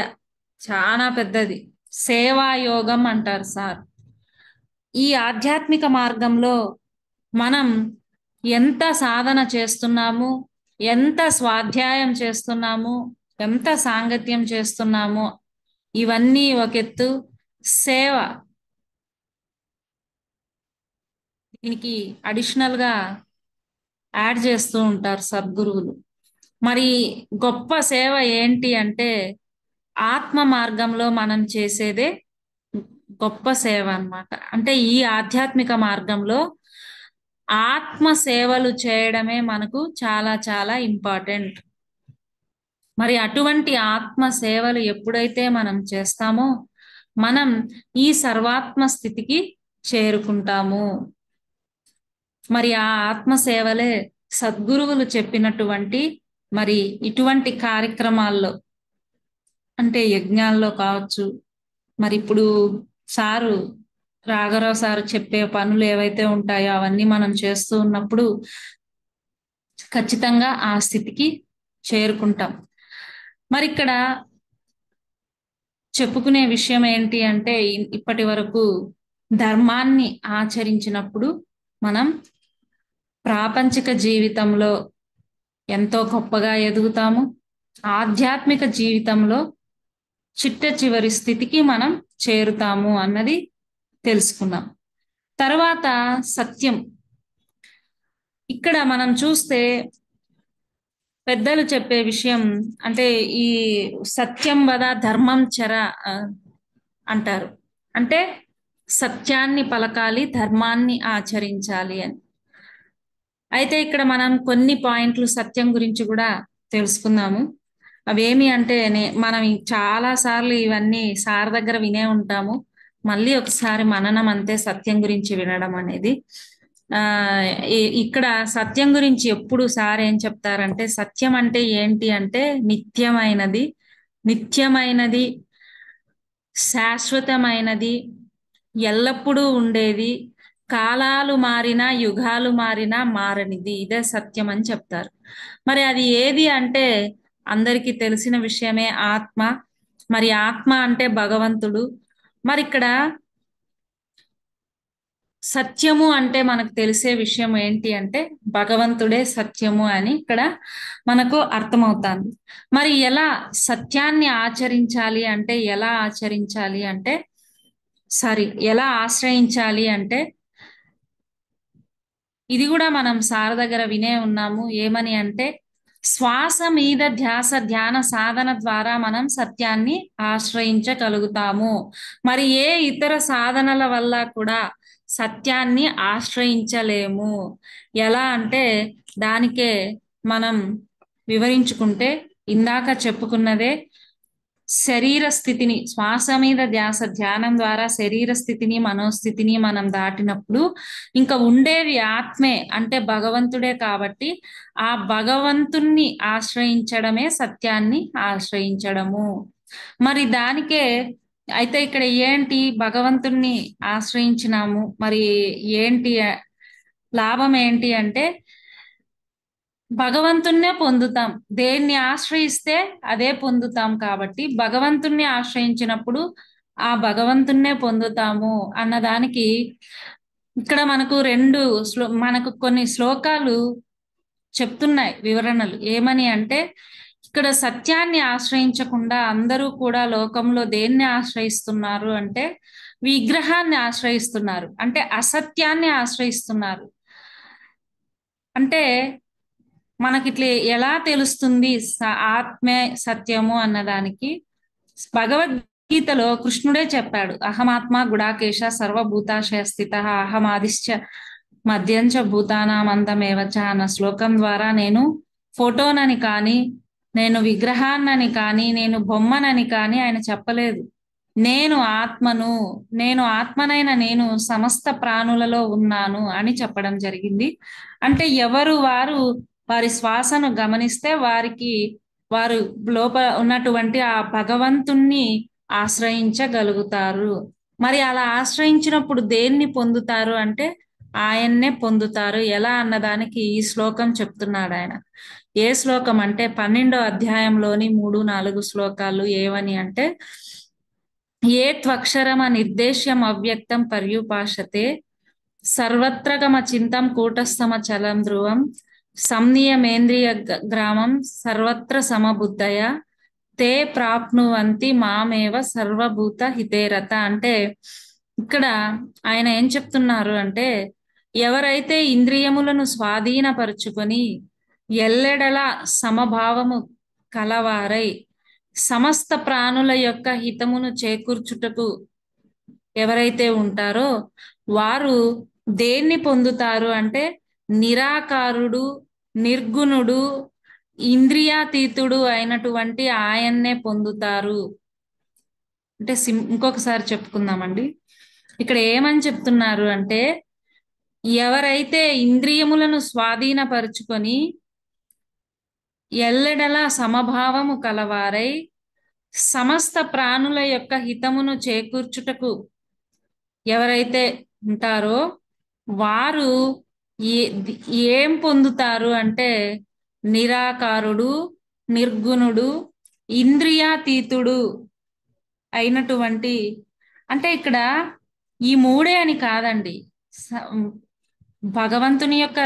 చాలా పెద్దది. సేవాయోగం అంటారు సార్. ఈ ఆధ్యాత్మిక మార్గంలో మనం ఎంత సాధన చేస్తున్నాము, ఎంత స్వాధ్యాయం చేస్తున్నాము, ఎంత సాంగత్యం చేస్తున్నాము, ఇవన్నీ ఒక ఎత్తు. సేవ దీనికి అడిషనల్ గా యాడ్ చేస్తూ ఉంటారు సద్గురువులు. మరి గొప్ప సేవ ఏంటి అంటే ఆత్మ మార్గంలో మనం చేసేదే గొప్ప సేవ అన్నమాట. అంటే ఈ ఆధ్యాత్మిక మార్గంలో ఆత్మ సేవలు చేయడమే మనకు చాలా చాలా ఇంపార్టెంట్. మరి అటువంటి ఆత్మ సేవలు ఎప్పుడైతే మనం చేస్తామో మనం ఈ సర్వాత్మ స్థితికి చేరుకుంటాము. మరి ఆ ఆత్మ సేవలే సద్గురువులు చెప్పినటువంటి మరి ఇటువంటి కార్యక్రమాల్లో, అంటే యజ్ఞాల్లో కావచ్చు, మరి ఇప్పుడు సారు రాఘరావు సారు చెప్పే పనులు ఏవైతే ఉంటాయో అవన్నీ మనం చేస్తూ ఉన్నప్పుడు ఖచ్చితంగా ఆ స్థితికి చేరుకుంటాం. మరి ఇక్కడ చెప్పుకునే విషయం ఏంటి అంటే ఇప్పటి వరకు ధర్మాన్ని ఆచరించినప్పుడు మనం ప్రాపంచిక జీవితంలో ఎంతో గొప్పగా ఎదుగుతాము, ఆధ్యాత్మిక జీవితంలో చిట్ట చివరి స్థితికి మనం చేరుతాము అన్నది తెలుసుకున్నాం. తర్వాత సత్యం. ఇక్కడ మనం చూస్తే పెద్దలు చెప్పే విషయం అంటే ఈ సత్యం వద ధర్మం చర అంటారు. అంటే సత్యాన్ని పలకాలి, ధర్మాన్ని ఆచరించాలి అని. అయితే ఇక్కడ మనం కొన్ని పాయింట్లు సత్యం గురించి కూడా తెలుసుకుందాము. అవేమి అంటే మనం చాలా సార్లు ఇవన్నీ సార్ దగ్గర వినే ఉంటాము. మళ్ళీ ఒకసారి మననం అంతే సత్యం గురించి వినడం అనేది. ఇక్కడ సత్యం గురించి ఎప్పుడు సార్ ఏం చెప్తారంటే సత్యం అంటే ఏంటి అంటే నిత్యమైనది, నిత్యమైనది, శాశ్వతమైనది, ఎల్లప్పుడూ ఉండేది, కాలాలు మారినా యుగాలు మారినా మారనిది, ఇదే సత్యం అని చెప్తారు. మరి అది ఏది అంటే అందరికీ తెలిసిన విషయమే ఆత్మ. మరి ఆత్మ అంటే భగవంతుడు. మరి ఇక్కడ సత్యము అంటే మనకు తెలిసే విషయం ఏంటి అంటే భగవంతుడే సత్యము అని ఇక్కడ మనకు అర్థమవుతుంది. మరి ఎలా సత్యాన్ని ఆచరించాలి అంటే ఎలా ఆచరించాలి అంటే ఎలా ఆశ్రయించాలి అంటే ఇది కూడా మనం సార్ దగ్గర వినే ఉన్నాము. ఏమని అంటే శ్వాస మీద ధ్యాస ధ్యాన సాధన ద్వారా మనం సత్యాన్ని ఆశ్రయించగలుగుతాము. మరి ఏ ఇతర సాధనల వల్ల కూడా సత్యాన్ని ఆశ్రయించలేము. ఎలా అంటే దానికే మనం వివరించుకుంటే ఇందాక చెప్పుకున్నదే శరీర స్థితిని, శ్వాస మీద ధ్యాస ధ్యానం ద్వారా శరీర స్థితిని మనోస్థితిని మనం దాటినప్పుడు ఇంకా ఉండేది ఆత్మే అంటే భగవంతుడే. కాబట్టి ఆ భగవంతుణ్ణి ఆశ్రయించడమే సత్యాన్ని ఆశ్రయించడము. మరి దానికే అయితే ఇక్కడ ఏంటి భగవంతుణ్ణి ఆశ్రయించినాము, మరి ఏంటి లాభం ఏంటి అంటే భగవంతుణ్ణే పొందుతాం. దేన్ని ఆశ్రయిస్తే అదే పొందుతాం. కాబట్టి భగవంతుణ్ణి ఆశ్రయించినప్పుడు ఆ భగవంతుణ్ణే పొందుతాము అన్నదానికి ఇక్కడ మనకు మనకు కొన్ని శ్లోకాలు చెప్తున్నాయి వివరణలు. ఏమని అంటే ఇక్కడ సత్యాన్ని ఆశ్రయించకుండా అందరూ కూడా లోకంలో దేన్ని ఆశ్రయిస్తున్నారు అంటే విగ్రహాన్ని ఆశ్రయిస్తున్నారు, అంటే అసత్యాన్ని ఆశ్రయిస్తున్నారు. అంటే మనకి ఇట్లా ఎలా తెలుస్తుంది ఆత్మే సత్యము అన్నదానికి భగవద్గీతలో కృష్ణుడే చెప్పాడు. అహమాత్మ గుడాకేశ సర్వభూతాశయ స్థిత అహమాదిశ్చ మధ్యంచ భూతానామంతమేవచ అన్న శ్లోకం ద్వారా నేను ఫోటోనని కానీ, నేను విగ్రహాన్నని కానీ, నేను బొమ్మనని కానీ ఆయన చెప్పలేదు. నేను ఆత్మను, నేను ఆత్మనైన నేను సమస్త ప్రాణులలో ఉన్నాను అని చెప్పడం జరిగింది. అంటే ఎవరు వారి శ్వాసను గమనిస్తే వారు లోపల ఉన్నటువంటి ఆ భగవంతుణ్ణి ఆశ్రయించగలుగుతారు. మరి అలా ఆశ్రయించినప్పుడు దేన్ని పొందుతారు అంటే ఆయన్నే పొందుతారు ఎలా అన్నదానికి ఈ శ్లోకం చెప్తున్నాడు ఆయన. ఏ శ్లోకం అంటే 12వ అధ్యాయంలోని 3-4 శ్లోకాలు ఏవని అంటే, ఏ త్వక్షరమ నిర్దేశ్యం అవ్యక్తం పర్యుపాషతే సర్వత్రగమ చింతం కూటస్థమ చలం ధ్రువం సంనియమేంద్రియ గ్రామం సర్వత్ర సమబుద్ధయ తే ప్రాప్నువంతి మామేవ సర్వభూత హితేరత. అంటే ఇక్కడ ఆయన ఏం చెప్తున్నారు అంటే, ఎవరైతే ఇంద్రియములను స్వాధీనపరుచుకొని ఎల్లెడల సమభావము కలవారై సమస్త ప్రాణుల యొక్క హితమును చేకూర్చుటకు ఎవరైతే ఉంటారో వారు దేన్ని పొందుతారు అంటే, నిరాకారుడు, నిర్గుణుడు, ఇంద్రియాతీతుడు అయినటువంటి ఆయన్నే పొందుతారు. అంటే ఇంకొకసారి చెప్పుకుందామండి. ఇక్కడ ఏమని చెప్తున్నారు అంటే, ఎవరైతే ఇంద్రియములను స్వాధీనపరుచుకొని ఎల్లెడలా సమభావము కలవారై సమస్త ప్రాణుల యొక్క హితమును చేకూర్చుటకు ఎవరైతే ఉంటారో వారు ఏం పొందుతారు అంటే, నిరాకారుడు, నిర్గుణుడు, ఇంద్రియాతీతుడు అయినటువంటి, అంటే ఇక్కడ ఈ మూడే అని కాదండి, భగవంతుని యొక్క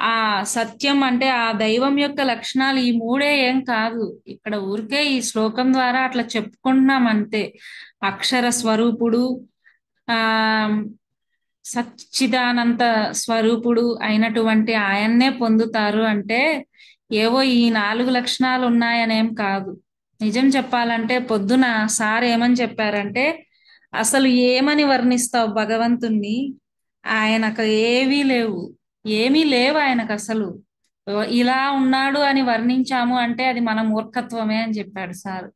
ఆ సత్యం అంటే ఆ దైవం యొక్క లక్షణాలు ఈ మూడే ఏం కాదు. ఇక్కడ ఊరికే ఈ శ్లోకం ద్వారా అట్లా చెప్పుకుంటున్నాం అంతే. అక్షర స్వరూపుడు, ఆ సచ్చిదానంత స్వరూపుడు అయినటువంటి ఆయన్నే పొందుతారు అంటే ఏవో ఈ 4 లక్షణాలు ఉన్నాయనేం కాదు. నిజం చెప్పాలంటే పొద్దున సార్ ఏమని చెప్పారంటే, అసలు ఏమని వర్ణిస్తావు భగవంతుణ్ణి, ఆయనకు ఏమీ లేవు ఆయనకు అసలు. ఇలా ఉన్నాడు అని వర్ణించాము అంటే అది మన మూర్ఖత్వమే అని చెప్పాడు సార్.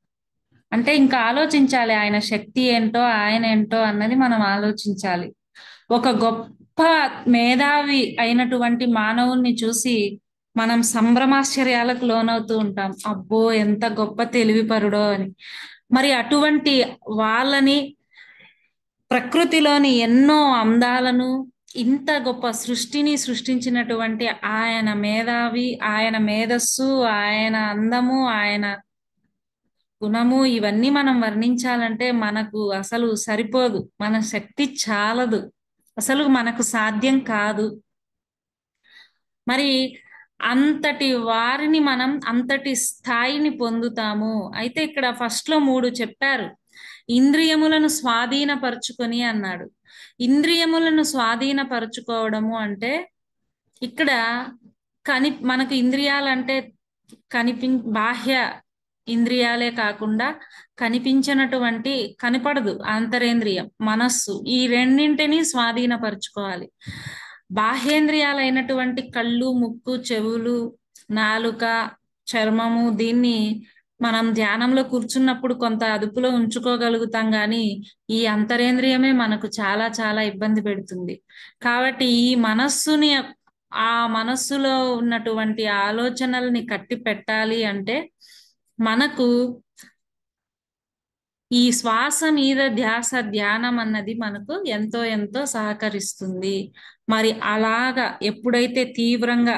అంటే ఇంకా ఆలోచించాలి ఆయన శక్తి ఏంటో ఆయన ఏంటో అన్నది మనం ఆలోచించాలి. ఒక గొప్ప మేధావి అయినటువంటి మానవుణ్ణి చూసి మనం సంభ్రమాశ్చర్యాలకు లోనవుతూ ఉంటాం. అబ్బో ఎంత గొప్ప తెలివిపరుడో అని. మరి అటువంటి వాళ్ళని, ప్రకృతిలోని ఎన్నో అందాలను, ఇంత గొప్ప సృష్టిని సృష్టించినటువంటి ఆయన మేధావి, ఆయన మేధస్సు, ఆయన అందము, ఆయన గుణము ఇవన్నీ మనం వర్ణించాలంటే మనకు అసలు సరిపోదు, మన శక్తి చాలదు, అసలు మనకు సాధ్యం కాదు. మరి అంతటి వారిని మనం అంతటి స్థాయిని పొందుతాము. అయితే ఇక్కడ ఫస్ట్ లో 3 చెప్పారు. ఇంద్రియములను స్వాధీనపరుచుకొని అన్నాడు. ఇంద్రియములను స్వాధీనపరుచుకోవడము అంటే ఇక్కడ మనకు ఇంద్రియాలంటే బాహ్య ఇంద్రియాలే కాకుండా కనిపించినటువంటి, కనపడదు అంతరేంద్రియం మనస్సు, ఈ రెండింటిని స్వాధీనపరుచుకోవాలి. బాహ్యేంద్రియాలైనటువంటి కళ్ళు, ముక్కు, చెవులు, నాలుక, చర్మము, దీన్ని మనం ధ్యానంలో కూర్చున్నప్పుడు కొంత అదుపులో ఉంచుకోగలుగుతాం, కానీ ఈ అంతరేంద్రియమే మనకు చాలా చాలా ఇబ్బంది పెడుతుంది. కాబట్టి ఈ మనస్సుని, ఆ మనస్సులో ఉన్నటువంటి ఆలోచనల్ని కట్టి పెట్టాలి అంటే మనకు ఈ శ్వాస మీద ధ్యాస, ధ్యానం అన్నది మనకు ఎంతో ఎంతో సహకరిస్తుంది. మరి అలాగా ఎప్పుడైతే తీవ్రంగా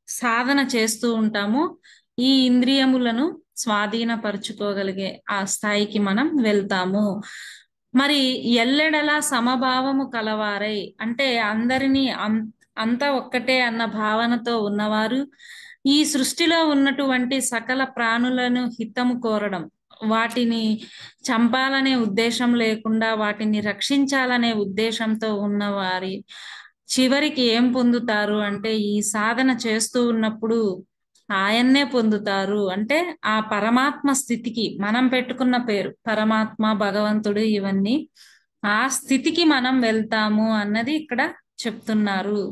సాధన చేస్తూ ఉంటామో ఈ ఇంద్రియములను స్వాధీనపరుచుకోగలిగే ఆ స్థాయికి మనం వెళ్తాము. మరి ఎల్లెడలా సమభావము కలవారై అంటే అందరినీ అంతా ఒక్కటే అన్న భావనతో ఉన్నవారు, ఈ సృష్టిలో ఉన్నటువంటి సకల ప్రాణులను హితము కోరడం, వాటిని చంపాలనే ఉద్దేశం లేకుండా వాటిని రక్షించాలనే ఉద్దేశంతో ఉన్నవారి చివరికి ఏం పొందుతారు అంటే, ఈ సాధన చేస్తూ ఉన్నప్పుడు ఆయన్నే పొందుతారు. అంటే ఆ పరమాత్మ స్థితికి, మనం పెట్టుకున్న పేరు పరమాత్మ, భగవంతుడు, ఇవన్నీ ఆ స్థితికి మనం వెళ్తాము అన్నది ఇక్కడ చెప్తున్నారు.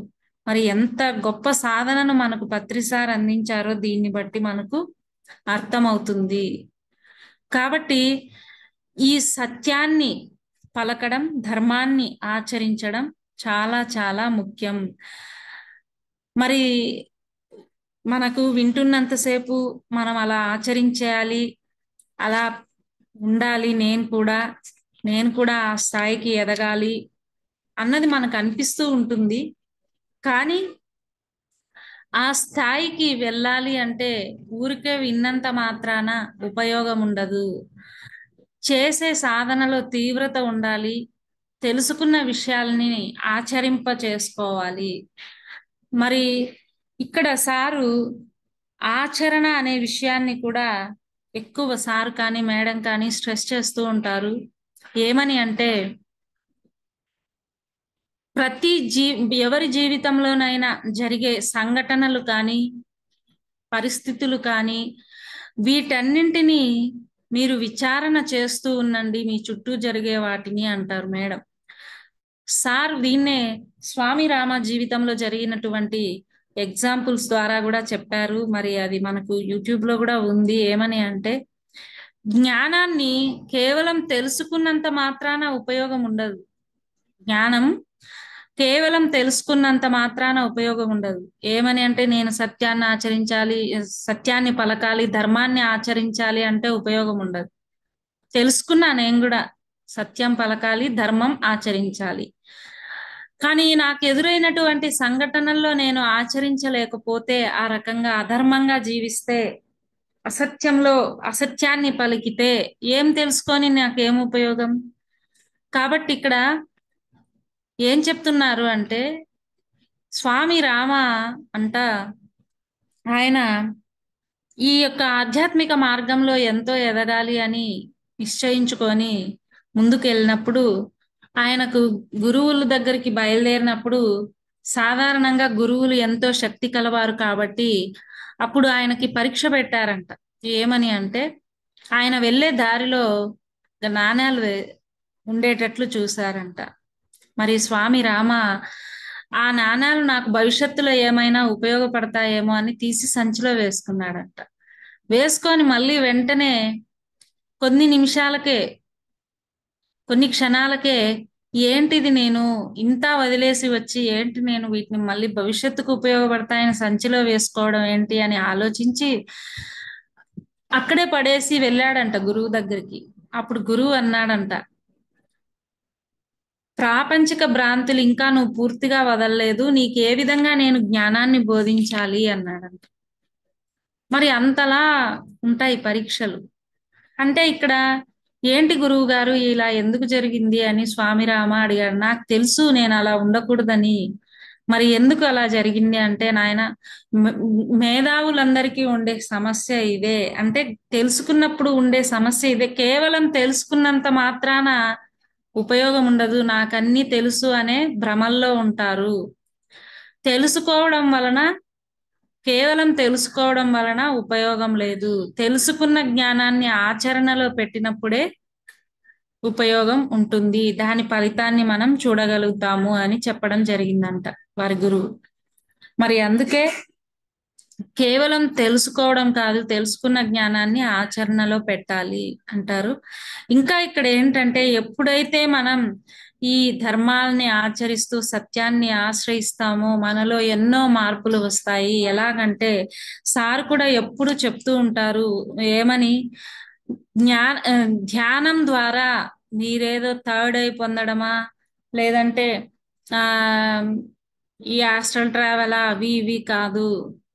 మరి ఎంత గొప్ప సాధనను మనకు పత్రిసార్ అందించారో దీన్ని బట్టి మనకు అర్థమవుతుంది. కాబట్టి ఈ సత్యాన్ని పలకడం, ధర్మాన్ని ఆచరించడం చాలా చాలా ముఖ్యం. మరి మనకు వింటున్నంతసేపు మనం అలా ఆచరించేయాలి, అలా ఉండాలి, నేను కూడా ఆ స్థాయికి ఎదగాలి అన్నది మనకు అనిపిస్తూ ఉంటుంది. కానీ ఆ స్థాయికి వెళ్ళాలి అంటే ఊరికే విన్నంత మాత్రాన ఉపయోగం ఉండదు. చేసే సాధనలో తీవ్రత ఉండాలి. తెలుసుకున్న విషయాల్ని ఆచరింప చేసుకోవాలి. మరి ఇక్కడ సారు ఆచరణ అనే విషయాన్ని కూడా ఎక్కువ సార్ కానీ మేడం కానీ స్ట్రెస్ చేస్తూ ఉంటారు. ఏమని అంటే ప్రతి ఎవరి జీవితంలోనైనా జరిగే సంఘటనలు కానీ పరిస్థితులు కానీ వీటన్నింటినీ మీరు విచారణ చేస్తూ ఉండండి మీ చుట్టూ జరిగే వాటిని అంటారు మేడం. సార్ దీన్నే స్వామి రామ జీవితంలో జరిగినటువంటి ఎగ్జాంపుల్స్ ద్వారా కూడా చెప్పారు. మరి అది మనకు యూట్యూబ్ లో కూడా ఉంది. ఏమని అంటే జ్ఞానాన్ని కేవలం తెలుసుకున్నంత మాత్రాన ఉపయోగం ఉండదు. జ్ఞానం కేవలం తెలుసుకున్నంత మాత్రాన ఉపయోగం ఉండదు. ఏమని అంటే నేను సత్యాన్ని ఆచరించాలి, సత్యాన్ని పలకాలి, ధర్మాన్ని ఆచరించాలి అంటే ఉపయోగం ఉండదు. తెలుసుకున్నా నేను కూడా సత్యం పలకాలి, ధర్మం ఆచరించాలి. కానీ నాకు ఎదురైనటువంటి సంఘటనల్లో నేను ఆచరించలేకపోతే, ఆ రకంగా అధర్మంగా జీవిస్తే, అసత్యాన్ని పలికితే ఏం తెలుసుకొని నాకేం ఉపయోగం? కాబట్టి ఇక్కడ ఏం చెప్తున్నారు అంటే స్వామి రామ అంట ఆయన ఈ యొక్క ఆధ్యాత్మిక మార్గంలో ఎంతో ఎదగాలి అని నిశ్చయించుకొని ముందుకు వెళ్ళినప్పుడు ఆయనకు గురువుల దగ్గరికి బయలుదేరినప్పుడు సాధారణంగా గురువులు ఎంతో శక్తి కలవారు కాబట్టి అప్పుడు ఆయనకి పరీక్ష పెట్టారంట. ఏమని అంటే ఆయన వెళ్ళే దారిలో నాణేలు ఉండేటట్లు చూశారంట. మరి స్వామి రామ ఆ నాణాలు నాకు భవిష్యత్తులో ఏమైనా ఉపయోగపడతాయేమో అని తీసి సంచిలో వేసుకున్నాడంట. వేసుకొని మళ్ళీ వెంటనే కొన్ని నిమిషాలకే, కొన్ని క్షణాలకే ఏంటిది నేను ఇంత వదిలేసి వచ్చి ఏంటి నేను వీటిని మళ్ళీ భవిష్యత్తుకు ఉపయోగపడతాయని సంచిలో వేసుకోవడం ఏంటి అని ఆలోచించి అక్కడే పడేసి వెళ్ళాడంట గురువు దగ్గరికి. అప్పుడు గురువు అన్నాడంట, ప్రాపంచిక భ్రాంతులు ఇంకా నువ్వు పూర్తిగా వదలలేదు, నీకు ఏ విధంగా నేను జ్ఞానాన్ని బోధించాలి అన్నాడంట. మరి అంతలా ఉంటాయి పరీక్షలు. అంటే ఇక్కడ ఏంటి గురువు గారు ఇలా ఎందుకు జరిగింది అని స్వామి రామ అడిగాడు. నాకు తెలుసు నేను అలా ఉండకూడదని. మరి ఎందుకు అలా జరిగింది అంటే నాయన మేధావులందరికీ ఉండే సమస్య ఇదే. అంటే తెలుసుకున్నప్పుడు ఉండే సమస్య ఇదే. కేవలం తెలుసుకున్నంత మాత్రాన ఉపయోగం ఉండదు, నాకన్నీ తెలుసు అనే భ్రమల్లో ఉంటారు. కేవలం తెలుసుకోవడం వలన ఉపయోగం లేదు. తెలుసుకున్న జ్ఞానాన్ని ఆచరణలో పెట్టినప్పుడే ఉపయోగం ఉంటుంది, దాని ఫలితాన్ని మనం చూడగలుగుతాము అని చెప్పడం జరిగిందంట వారి గురువు. మరి అందుకే కేవలం తెలుసుకోవడం కాదు, తెలుసుకున్న జ్ఞానాన్ని ఆచరణలో పెట్టాలి అంటారు. ఇంకా ఇక్కడ ఏంటంటే ఎప్పుడైతే మనం ఈ ధర్మాల్ని ఆచరిస్తూ సత్యాన్ని ఆశ్రయిస్తామో మనలో ఎన్నో మార్పులు వస్తాయి. ఎలాగంటే సార్ కూడా ఎప్పుడు చెప్తూ ఉంటారు ఏమని, ధ్యానం ద్వారా మీరేదో థర్డ్ ఐ పొందడమా లేదంటే ఆ ఈ ఆస్ట్రల్ ట్రావెల్ అవి ఇవి కాదు,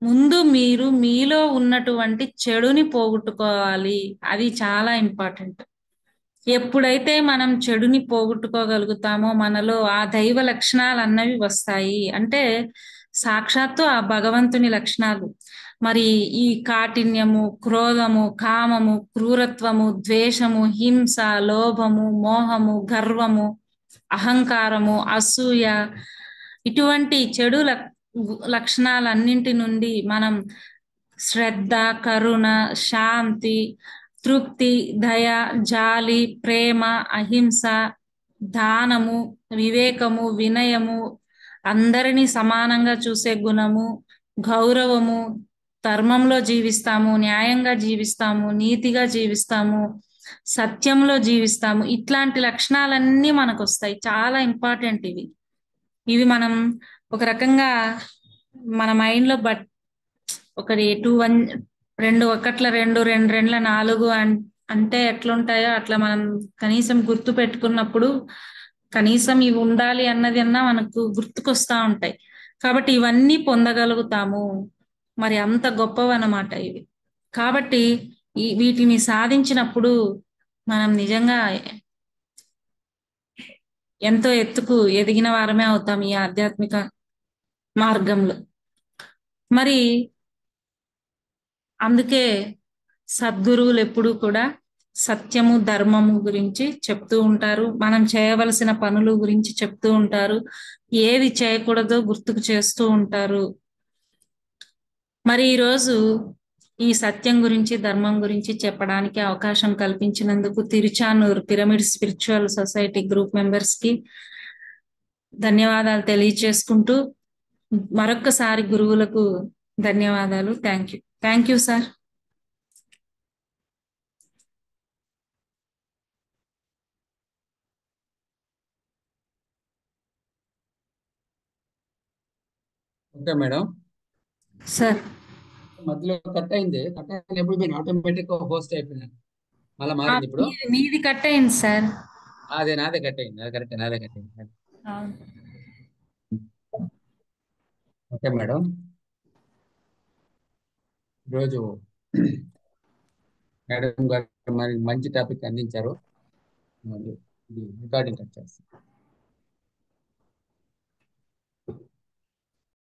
ముందు మీరు మీలో ఉన్నటువంటి చెడుని పోగొట్టుకోవాలి. అది చాలా ఇంపార్టెంట్. ఎప్పుడైతే మనం చెడుని పోగొట్టుకోగలుగుతామో మనలో ఆ దైవ లక్షణాలు అన్నవి వస్తాయి. అంటే సాక్షాత్తు ఆ భగవంతుని లక్షణాలు. మరి ఈ కాఠిన్యము, క్రోధము, కామము, క్రూరత్వము, ద్వేషము, హింస, లోభము, మోహము, గర్వము, అహంకారము, అసూయ, ఇటువంటి చెడు లక్షణాలన్నింటి నుండి మనం శ్రద్ధ, కరుణ, శాంతి, తృప్తి, దయ, జాలి, ప్రేమ, అహింస, దానము, వివేకము, వినయము, అందరినీ సమానంగా చూసే గుణము, గౌరవము, ధర్మంలో జీవిస్తాము, న్యాయంగా జీవిస్తాము, నీతిగా జీవిస్తాము, సత్యంలో జీవిస్తాము. ఇట్లాంటి లక్షణాలన్నీ మనకు వస్తాయి. చాలా ఇంపార్టెంట్ ఇవి మనం ఒక రకంగా మన మైండ్ లో ఒకటి 2 1 2 2 2 4 అంటే ఎట్లుంటాయో అట్లా మనం కనీసం గుర్తు పెట్టుకున్నప్పుడు కనీసం ఇవి ఉండాలి అన్నది అన్నా మనకు గుర్తుకొస్తా ఉంటాయి. కాబట్టి ఇవన్నీ పొందగలుగుతాము. మరి అంత గొప్పవన్నమాట ఇవి. కాబట్టి వీటిని సాధించినప్పుడు మనం నిజంగా ఎంతో ఎత్తుకు ఎదిగిన వారమే అవుతాం ఈ ఆధ్యాత్మిక మార్గంలో. మరి అందుకే సద్గురువులు ఎప్పుడూ కూడా సత్యము ధర్మము గురించి చెప్తూ ఉంటారు. మనం చేయవలసిన పనులు గురించి చెప్తూ ఉంటారు. ఏవి చేయకూడదో గుర్తుకు చేస్తూ ఉంటారు. మరి ఈరోజు ఈ సత్యం గురించి ధర్మం గురించి చెప్పడానికి అవకాశం కల్పించినందుకు Tiruchanur pyramid spiritual society group members కి ధన్యవాదాలు తెలియచేసుకుంటూ మరొక్కసారి గురువులకు ధన్యవాదాలు. Thank you sir. Okay madam. Sir మధ్యలో కట్ అయింది. కట్ అయినప్పుడు మీరు ఆటోమేటిక్ హోస్ట్ అయిపోయినారు. మళ్ళీ మారింది ఇప్పుడు. మీది కట్ అయింది సార్. అదే నాదే కట్ అయింది. అది కరెక్ట్, నాదే కట్ అయింది. Okay madam. ఈరోజు మేడం గారు మరి మంచి టాపిక్ అందించారు. మరి ఇది రికార్డింగ్ కట్ చేస్తాం.